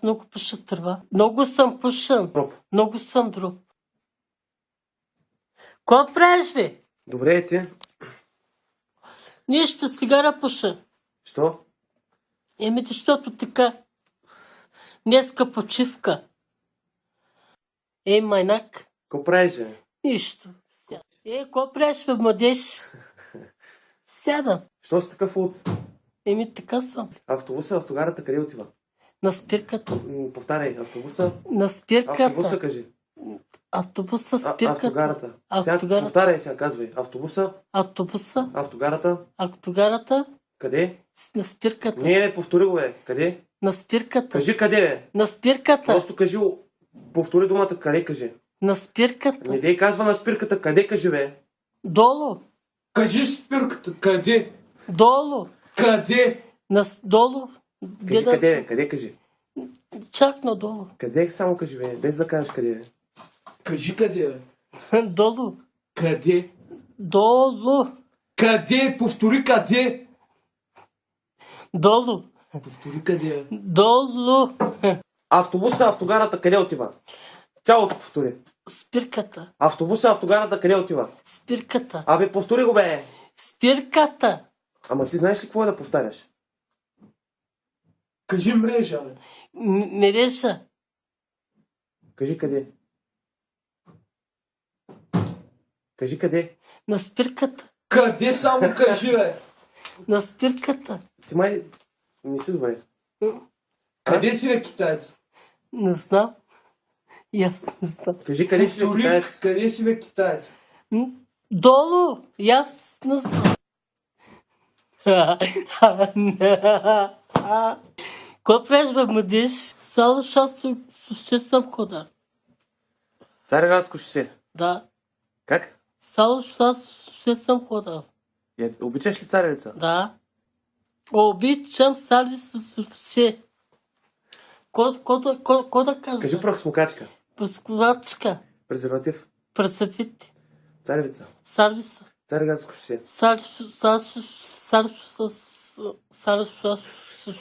Аз много пуша тръва. Много съм пушен. Дроп. Много съм дроп. Ко правиш, бе? Добре е ти. Нищо, цигара пуша. Що? Еми, защото така. Днеска почивка. Майнак. Ко правиш, бе? Нищо. Сядам. Ко правиш, бе, младеж? Сядам. Що си такъв от Така съм. автобуса, автогарата, къде отива? На спирката. Повтаряй, автобуса. На Автобуса, спирката. кажи. Автобуса, спирката. Автогарата. Автогарата. Повтаряй сега, казвай. Автобуса, Автобуса. автогарата. Автогарата. Къде? На спирката. Не, повтори го, бе. Къде? На спирката. Кажи къде, бе. На спирката. Просто кажи, повтори думата, къде кажи. На спирката. Не дей казва на спирката, къде кажи, бе. Долу. Кажи спирката, къде? Долу. Къде? Долу. Кажи къде, бе. Къде кажи. Чак надолу. Къде само кажи, бе. Без да кажеш къде, бе. Кажи къде, бе. Долу. Къде? Долу. Къде? Повтори къде? Долу. Повтори къде, бе. Долу. Автобуса, автогарата, къде отива? Цялото повтори. Спирката. Автобуса, автогарата, къде отива? Спирката. Абе, повтори го, бе. Спирката. Ама ти знаеш ли какво е да повтаряш? Кажи мрежа, бе. Мережа. Кажи къде. Кажи къде. На спирката. Къде само кажи, бе. На спирката. Ти май не си добре. Къде си, бе, китаец? Не знам. И аз не знам. Кажи къде си, бе, Повтори, китаец. къде си, бе, китаец? Долу. И аз не знам. Какво правиш, бе, младеж? Само ще съм ходар. Цареградско шосе. Да. Как? Само ще съм ходар. Обичаш ли царевица? Да. Обичам сали с ще. Ко да кажа? Кажи прахосмокачка. Паскувачка. Презерватив. Пресъфит. Царевица. Сервиса. Цареградско шосе.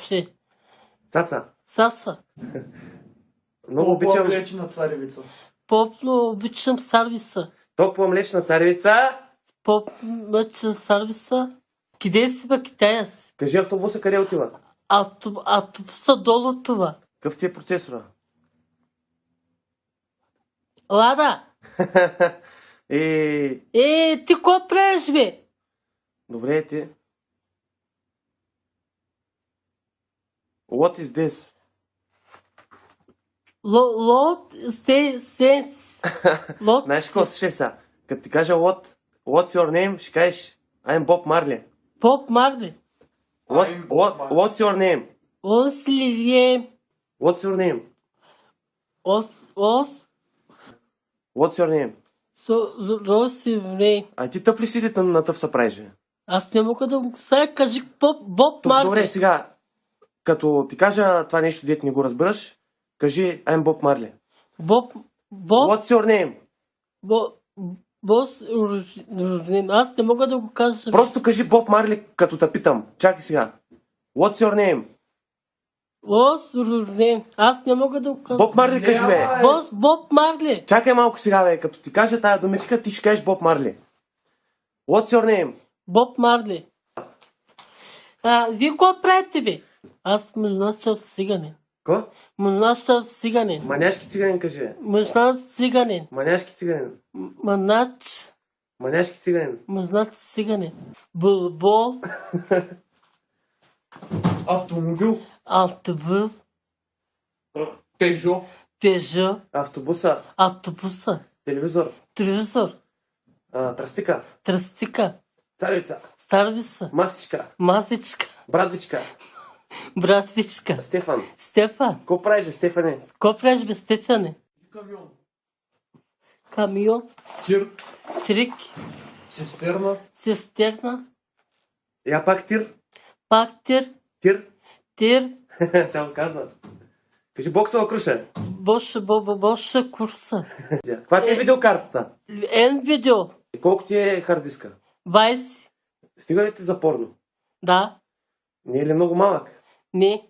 Ще. Цаца. Саса. Много обичам По-облечена царевица. Попно обичам сервиса. топла млечна царевица. Попно сервиса. Къде си, бе, китая си? Кажи автобуса, къде отива? Автобуса долу това. Какъв ти е процесора? Лада. Ти ко правиш, бе? Добре е ти. What is this? Лот, Лот. Знаеш какво слушай сега? Като ти кажа what's your name, ще кажеш I'm Bob Marley. Поп Марли. What's your name? Ослием. What's your name? What's your name? Росивре. А ти тъп ли си или на тъп се правиш, бе? Аз не мога да го... Сега кажи Боб Марли. Добре, сега, като ти кажа това нещо, дете не го разбираш, кажи I'm Bob Marley. Боб... What's your name? Бос... Аз не мога да го кажа. Просто кажи Боб Марли, като те питам. Чакай сега. What's your name? Аз не мога да го кажа. Боб Марли кажи, бе. Боб Марли. Чакай малко сега, бе. Като ти кажа тая думичка, ти ще кажеш Боб Марли. What's your name? Боб Марли. Вие какво правите, бе? Аз мъжнашъл циганин. Ко? Мъжнашъл циганин. Маняшки циганин, кажи, бе. Мъжнаш циганин. Маняшки циганин. Маняшки циганин. Мъжнаш циганин. Бълбол. Автомобил. Автобус. Пежо. Пежо. Автобуса. Автобуса. Телевизор. Телевизор. Тръстика. Тръстика. Царевица. Старвиса. Масичка. Масичка. Братвичка. Братвичка. Стефан. Стефан. Какво правиш, бе, Стефане? Какво правиш, бе, Стефане? Камион. Камион. Тир. Трик. Цистерна. Цистерна. Я пак тир. Пактир. Тир. Тир. Само казва. Кажи боксова круша. Боша курса. Каква ти е видеокартата? Видео. Колко ти е хард диска? 20. Стига ли ти за порно? Да. Не е ли много малък? Не.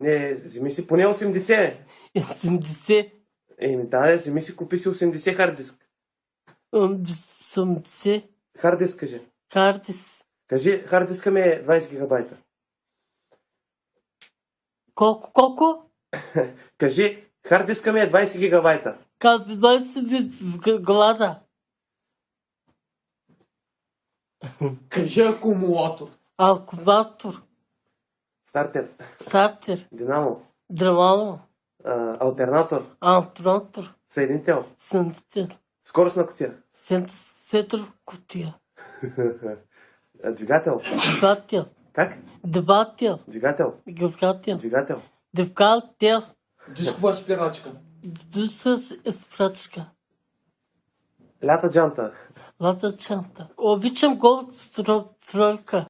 Не, вземи си поне 80. 70. Еми да, вземи си, купи си 80 хард диск. 80. Хард диск, кажи. Картис. Кажи, хард диска ми е 20 гигабайта. Колко? Кажи, хард диска ми е 20 гигабайта. Казвай си в глада. Кажи акумулатор. Алкубатор. Стартер, Стартер. динамо, Драмало. алтернатор, Антронатор. съединител, Синтетер. скоростна кутия, Сетър кутия. двигател. Двигател. Как? Двигател. Двигател. Двигател. Двигател. Двигател. Дискова спирачка. Дуса спрачка. Лята джанта. Лата чанта. Обичам гол стройка.